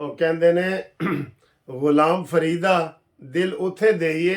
ਉਹ ਕਹਿੰਦੇ ਨੇ ਗੁਲਾਮ ਫਰੀਦਾ ਦਿਲ ਉਥੇ ਦੇਈਏ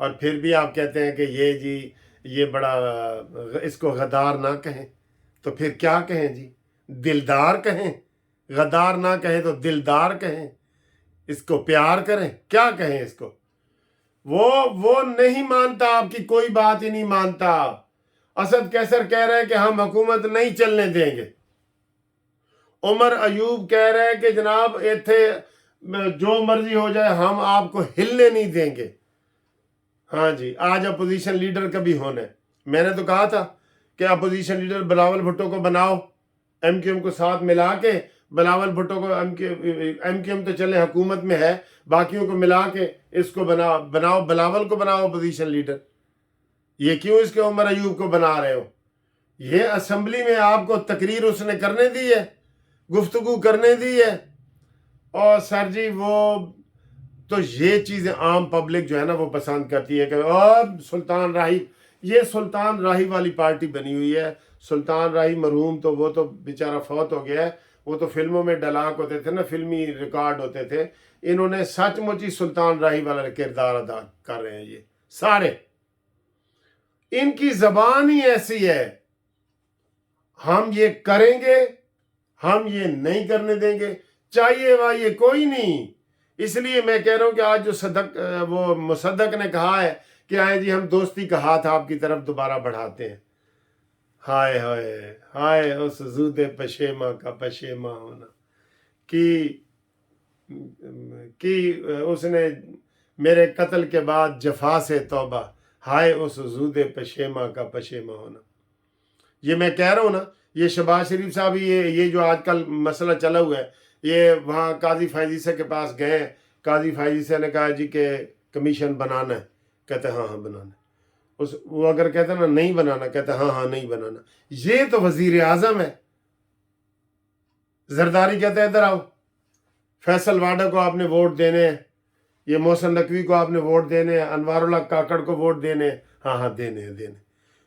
اور پھر بھی آپ کہتے ہیں کہ یہ جی یہ بڑا اس کو غدار نہ کہیں تو پھر کیا کہیں جی؟ دلدار کہیں؟ غدار نہ کہیں تو دلدار کہیں، اس کو پیار کریں، کیا کہیں اس کو؟ وہ نہیں مانتا، آپ کی کوئی بات ہی نہیں مانتا۔ اسد کیسر کہہ رہے ہیں کہ ہم حکومت نہیں چلنے دیں گے، عمر ایوب کہہ رہے ہیں کہ جناب ایتھے جو مرضی ہو جائے ہم آپ کو ہلنے نہیں دیں گے۔ ہاں جی، آج اپوزیشن لیڈر کبھی ہونے، میں نے تو کہا تھا کہ اپوزیشن لیڈر بلاول بھٹو کو بناؤ، ایم کیو ایم کو ساتھ ملا کے بلاول بھٹو کو، ایم کیو ایم تو چلے حکومت میں ہے، باقیوں کو ملا کے اس کو بناؤ، بلاول کو بناؤ اپوزیشن لیڈر۔ یہ کیوں اس کے عمر ایوب کو بنا رہے ہو؟ یہ اسمبلی میں آپ کو تقریر اس نے کرنے دی ہے، گفتگو کرنے دی ہے، اور سر جی وہ تو یہ چیزیں عام پبلک جو ہے نا وہ پسند کرتی ہے کہ سلطان راہی، یہ سلطان راہی والی پارٹی بنی ہوئی ہے۔ سلطان راہی مرحوم تو وہ تو بیچارہ فوت ہو گیا ہے، وہ تو فلموں میں ڈلاک ہوتے تھے نا، فلمی ریکارڈ ہوتے تھے۔ انہوں نے سچ مچ ہی سلطان راہی والا کردار ادا کر رہے ہیں یہ سارے، ان کی زبان ہی ایسی ہے، ہم یہ کریں گے، ہم یہ نہیں کرنے دیں گے، چاہیے وائیے کوئی نہیں۔ اس لیے میں کہہ رہا ہوں کہ آج جو وہ مصدق نے کہا ہے کہ آئے جی ہم دوستی کا ہاتھ آپ کی طرف دوبارہ بڑھاتے ہیں، ہائے ہائے ہائے اس زود پشیماں کا پشیماں ہونا کہ اس نے میرے قتل کے بعد جفا سے توبہ، ہائے اس زود پشیماں کا پشیماں ہونا۔ یہ میں کہہ رہا ہوں نا، یہ شہباز شریف صاحب یہ جو آج کل مسئلہ چلا ہوا ہے، یہ وہاں قاضی فائزیسہ کے پاس گئے، قاضی فائزیسہ نے کہا جی کہ کمیشن بنانا ہے، کہتے ہیں ہاں بنانا ہے۔ وہ اگر کہتے ہیں نا نہیں بنانا، کہتے ہیں ہاں نہیں بنانا۔ یہ تو وزیر اعظم ہے۔ زرداری کہتے ہیں ادھر آؤ، فیصل واڈا کو آپ نے ووٹ دینے ہیں، یہ محسن نقوی کو آپ نے ووٹ دینے ہیں، انوار اللہ کاکڑ کو ووٹ دینے ہیں، ہاں دینے ہیں۔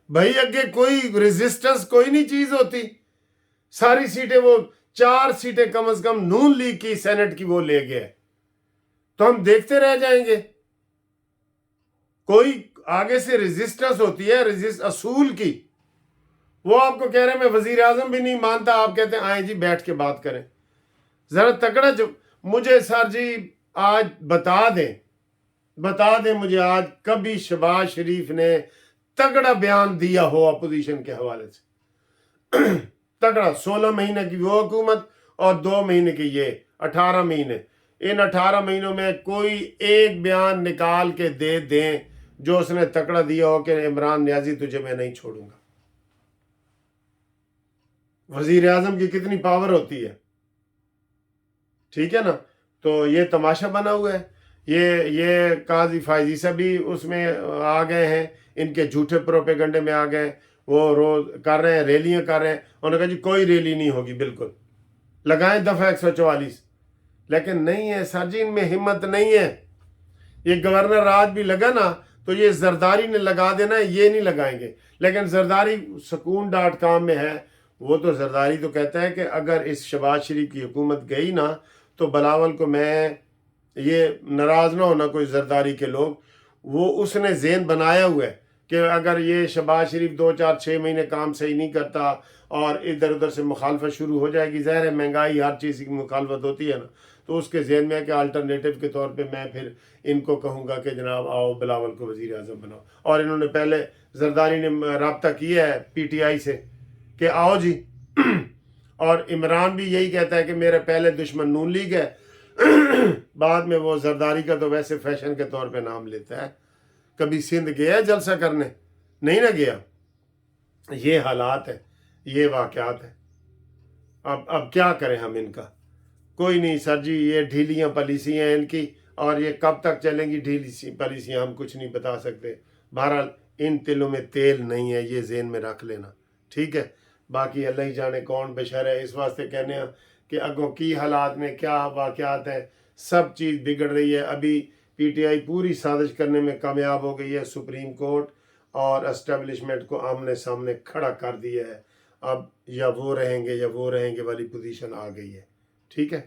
بھائی اگے کوئی ریزسٹنس کوئی نہیں چیز ہوتی، ساری سیٹیں، وہ 4 سیٹیں کم از کم نون لیگ کی سینٹ کی وہ لے گئے، تو ہم دیکھتے رہ جائیں گے؟ کوئی آگے سے ریزسٹنس ہوتی ہے، اصول کی۔ وہ آپ کو کہہ رہے ہیں میں وزیر اعظم بھی نہیں مانتا، آپ کہتے ہیں آئیں جی بیٹھ کے بات کریں۔ ذرا تگڑا جو مجھے سر جی آج بتا دیں مجھے آج کبھی شہباز شریف نے تگڑا بیان دیا ہو اپوزیشن کے حوالے سے، تگڑا، 16 مہینے کی وہ حکومت اور 2 مہینے کی یہ 18 مہینے، ان 18 مہینوں میں کوئی ایک بیان نکال کے دے دیں جو اس نے تکڑا دیا ہو کہ عمران نیازی تجھے میں نہیں چھوڑوں گا۔ وزیر اعظم کی کتنی پاور ہوتی ہے، ٹھیک ہے نا؟ تو یہ تماشا بنا ہوا ہے۔ یہ قاضی فائزیسہ بھی اس میں آ گئے ہیں، ان کے جھوٹے پروپیگنڈے میں آ گئے، وہ روز کر رہے ہیں، ریلیاں کر رہے ہیں۔ انہوں نے کہا جی کوئی ریلی نہیں ہوگی، بالکل لگائیں دفعہ 144، لیکن نہیں ہے سر جی، ان میں ہمت نہیں ہے۔ یہ گورنر راج بھی لگا نا تو یہ زرداری نے لگا دینا ہے، یہ نہیں لگائیں گے۔ لیکن زرداری سکون.com میں ہے، وہ تو زرداری تو کہتا ہے کہ اگر اس شہباز شریف کی حکومت گئی نا تو بلاول کو میں، یہ ناراض نہ ہونا کوئی زرداری کے لوگ، وہ اس نے ذہن بنایا ہوا ہے کہ اگر یہ شہباز شریف 2 4 6 مہینے کام صحیح نہیں کرتا اور ادھر ادھر سے مخالفت شروع ہو جائے گی، ظاہر ہے مہنگائی ہر چیز کی مخالفت ہوتی ہے نا، تو اس کے ذہن میں ہے کہ الٹرنیٹو کے طور پہ میں پھر ان کو کہوں گا کہ جناب آؤ بلاول کو وزیر اعظم بناؤ۔ اور انہوں نے پہلے زرداری نے رابطہ کیا ہے پی ٹی آئی سے کہ آؤ جی، اور عمران بھی یہی کہتا ہے کہ میرے پہلے دشمن نون لیگ ہے، بعد میں وہ زرداری کا تو ویسے فیشن کے طور پہ نام لیتا ہے۔ کبھی سندھ گیا جلسہ کرنے؟ نہیں نہ گیا۔ یہ حالات ہے، یہ واقعات ہیں۔ اب کیا کریں ہم ان کا؟ کوئی نہیں سر جی، یہ ڈھیلیاں پالیسیاں ہیں ان کی، اور یہ کب تک چلیں گی ڈھیلی پالیسیاں ہم کچھ نہیں بتا سکتے۔ بہرحال ان تلوں میں تیل نہیں ہے، یہ ذہن میں رکھ لینا، ٹھیک ہے؟ باقی اللہ ہی جانے کون بشر ہے، اس واسطے کہنے ہیں کہ اگوں کی حالات میں کیا واقعات ہیں، سب چیز بگڑ رہی ہے۔ ابھی پی ٹی آئی پوری سازش کرنے میں کامیاب ہو گئی ہے، سپریم کورٹ اور اسٹیبلشمنٹ کو آمنے سامنے کھڑا کر دیا ہے۔ اب یا وہ رہیں گے یا وہ رہیں گے والی پوزیشن آ گئی ہے، ٹھیک ہے؟